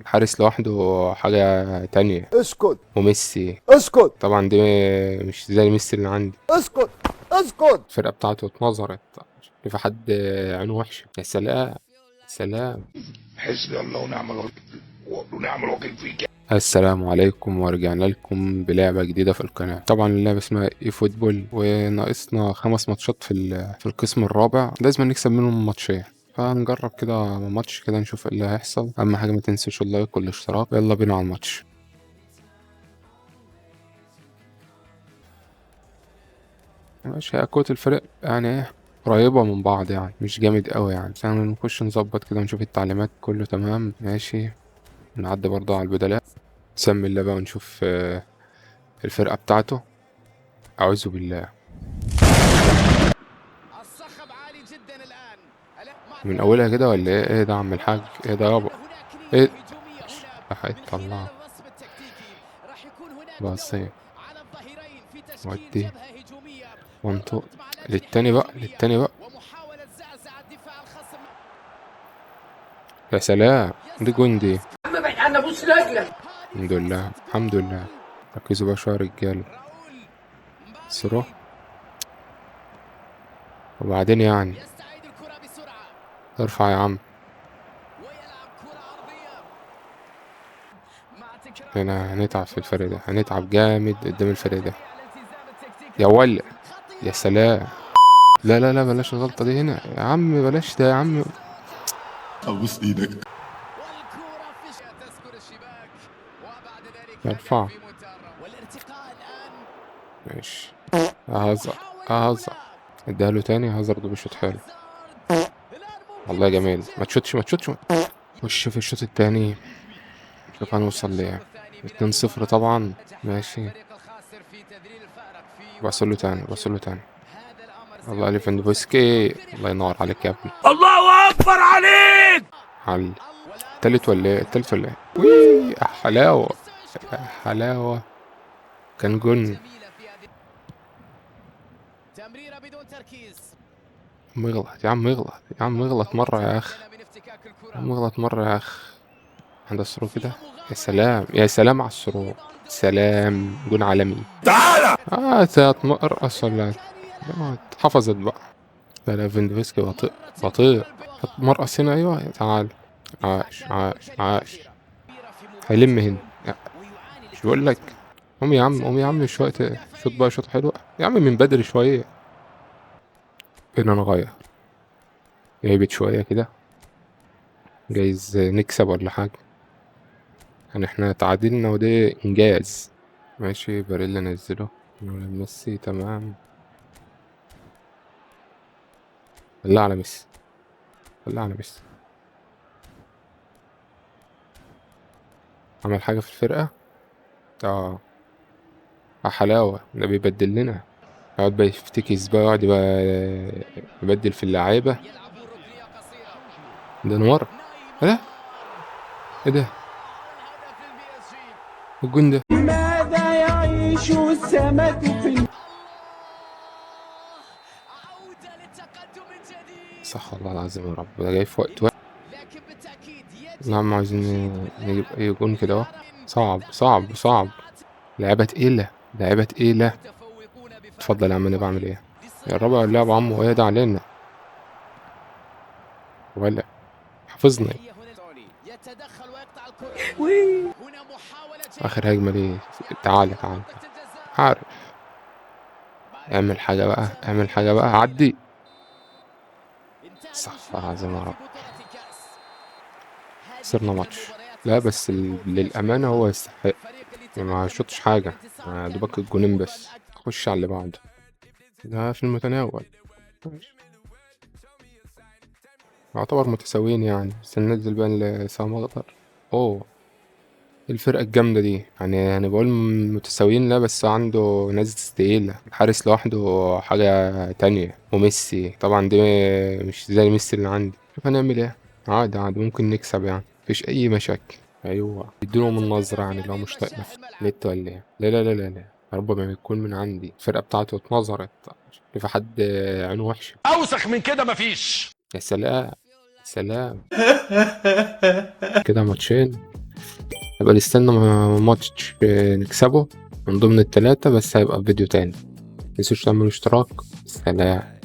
الحارس لوحده حاجة تانية. اسكت وميسي اسكت طبعا دي مش زي ميسي اللي عندي. اسكت اسكت. الفرقة بتاعته اتنظرت، في حد عينه وحشة. يا سلام سلام. حسبي الله ونعم الوكيل فيك. السلام عليكم، ورجعنا لكم بلعبة جديدة في القناة. طبعا اللعبة اسمها اي فوتبول، وناقصنا 5 ماتشات في القسم الرابع، لازم نكسب منهم ماتشين. فهنجرب كده ماتش كده نشوف ايه اللي هيحصل. اهم حاجة ما تنسوش اللايك والاشتراك. يلا بينا على الماتش. ماشي، هي كوت الفرق يعني ايه قريبة من بعض، يعني مش جامد قوي يعني. بس يعني نخش نظبط كده ونشوف التعليمات كله تمام. ماشي، نعدي برضه على البدلاء، نسمي الله بقى ونشوف الفرقة بتاعته. أعوذ بالله. الصخب عالي جدا الآن من أولها كده ولا إيه؟ إيه ده يا عم الحاج؟ إيه ده يابا؟ هناك إيه؟ نية هجومية هنا راح من خلال يطلع الرسم التكتيكي راح يكون هناك باصين. دور على الظهيرين في تشكيل ودي جبهة هجومية منطق والضغط مع الأجنحة للتاني بقى، الهجومية للتاني بقى. ومحاولة زعزعة دفاع الخصم. يا سلام، دي جندي. عم ابعد عنا بص لاجلك. الحمد لله الحمد لله. ركزوا بقى شوية يا رجالة. راؤول سرو. مبابي وبعدين يعني يستعيد الكرة بسرعة ارفع يا عم. ويلعب كرة عرضية مع تكرار هنا هنتعب في الفريق ده، هنتعب جامد قدام الفريق ده. الالتزام التكتيكي يا ولد. يا خطير. سلام. لا لا لا، بلاش الغلطة دي هنا يا عم، بلاش ده يا عم. ابوس ايدك. والكرة في تسكر الشباك وبعد ذلك ارفع. في منتهى والارتقاء الآن ماشي. هزر محاولة هزر. أولى اديها له تاني. هازارد بيشوط حلو. هازارد الآن ممكن والله جميل. يسجل. ما تشوتش ما تشوتش. خش في الشوط التاني، شوف هنوصل ليه. 2-0 طبعا. ماشي. الفريق الخاسر في تذليل الفارق في وقت بصله تاني مبكر. بصله تاني. هذا الأمر والله سيعطي فرصة ليفاندوفسكي. للفريق الله ينور عليك يا ابني. الله اكبر عليك. على والآن التالت ولا ايه؟ وصل التالت ولا ايه؟ وي يا حلاوة. مستوى يا حلاوة. كان جون. جميلة في هذه تمريرة بدون تركيز. مغلط يا عم، اغلط يا عم، اغلط مرة يا اخ. من افتكاك يا الكرة عم اغلط مرة يا اخ. عند السرو كده. فيها يا مغامرة سلام يا سلام على السرو. سلام، جون عالمي. تعالى. تتمرقص ولا اتحفظت بقى. لا لا، فيندوفسكي بطيء بطيء. مرقص هنا. ايوه تعال. عاش عاش عاش. هيلم هنا. مش بقول لك. قوم يا عم قوم يا عم شوية. شوط بقى شوط حلو يا عم من بدري شوية. بينا نغير. جايبت شوية كده، جايز نكسب ولا حاجة. يعني احنا تعادلنا وده انجاز. ماشي، باريلا نزله. ميسي تمام. خليها على ميسي، خليها على ميسي. عمل حاجة في الفرقة. اه حلاوة، ده بيبدل لنا. يقعد بقى يفتكس بقى، يقعد بقى يبدل في اللعيبة. يلعبون ركنية قصيرة. ده نور. ايه ده؟ ايه ده؟ هدف للبي اس جي. الجون ده. ماذا يعيش السمك في عودة للتقدم من جديد صح والله العظيم يا رب، ده جاي في وقت واحد. لكن بالتأكيد يجب نعم، عايزين نجيب اي جون كده اهو. صعب صعب صعب. لعيبة تقيلة، لعيبة تقيلة. متفوقون بفارق اتفضل يا عم، انا واحد. بعمل ايه؟ يا الرابع اللعب عمو، ايه ده علينا ولا حافظني. هي هنا توني يتدخل ويقطع الكرة. هنا محاولة اخر هجمة دي. تعالى تعالى. منطقة الجزاء. عارف. اعمل حاجة بقى، اعمل حاجة بقى، عدي. انتهى استغفر الله المشوار العظيم يا هنا رب. في بطولة الكأس. خسرنا هذه هي ماتش. المباريات لا اللي بس تستحق للأمانة هو يستحق. الفريق اللي ما تمكن شطش من تحقيق حاجة. الانتصار كان دوبك الجونين محظوظا بس. أكثر. خش على اللي بعده. ده في المتناول. يعتبر متساويين يعني، بس ننزل بقى اللي سام أخضر. اوه، الفرقة الجامدة دي يعني. أنا بقول متساويين، لا بس عنده ناس تقيلة. الحارس لوحده حاجة تانية. وميسي طبعا دي مش زي ميسي اللي عندي. شوف هنعمل ايه. عادي عادي، ممكن نكسب يعني، مفيش أي مشاكل. أيوة يديلهم النظرة يعني، لو مش طايق نفسه نت ولا ايه. لا لا لا لا لا، ربما يكون من عندي. الفرقة بتاعته اتنظرت، في حد عينه وحشة. اوسخ من كده مفيش. يا سلام سلام. كده ماتشين. يبقى نستنى ماتش نكسبه من ضمن ال3، بس هيبقى فيديو تاني. متنسوش تعملوا اشتراك. سلام.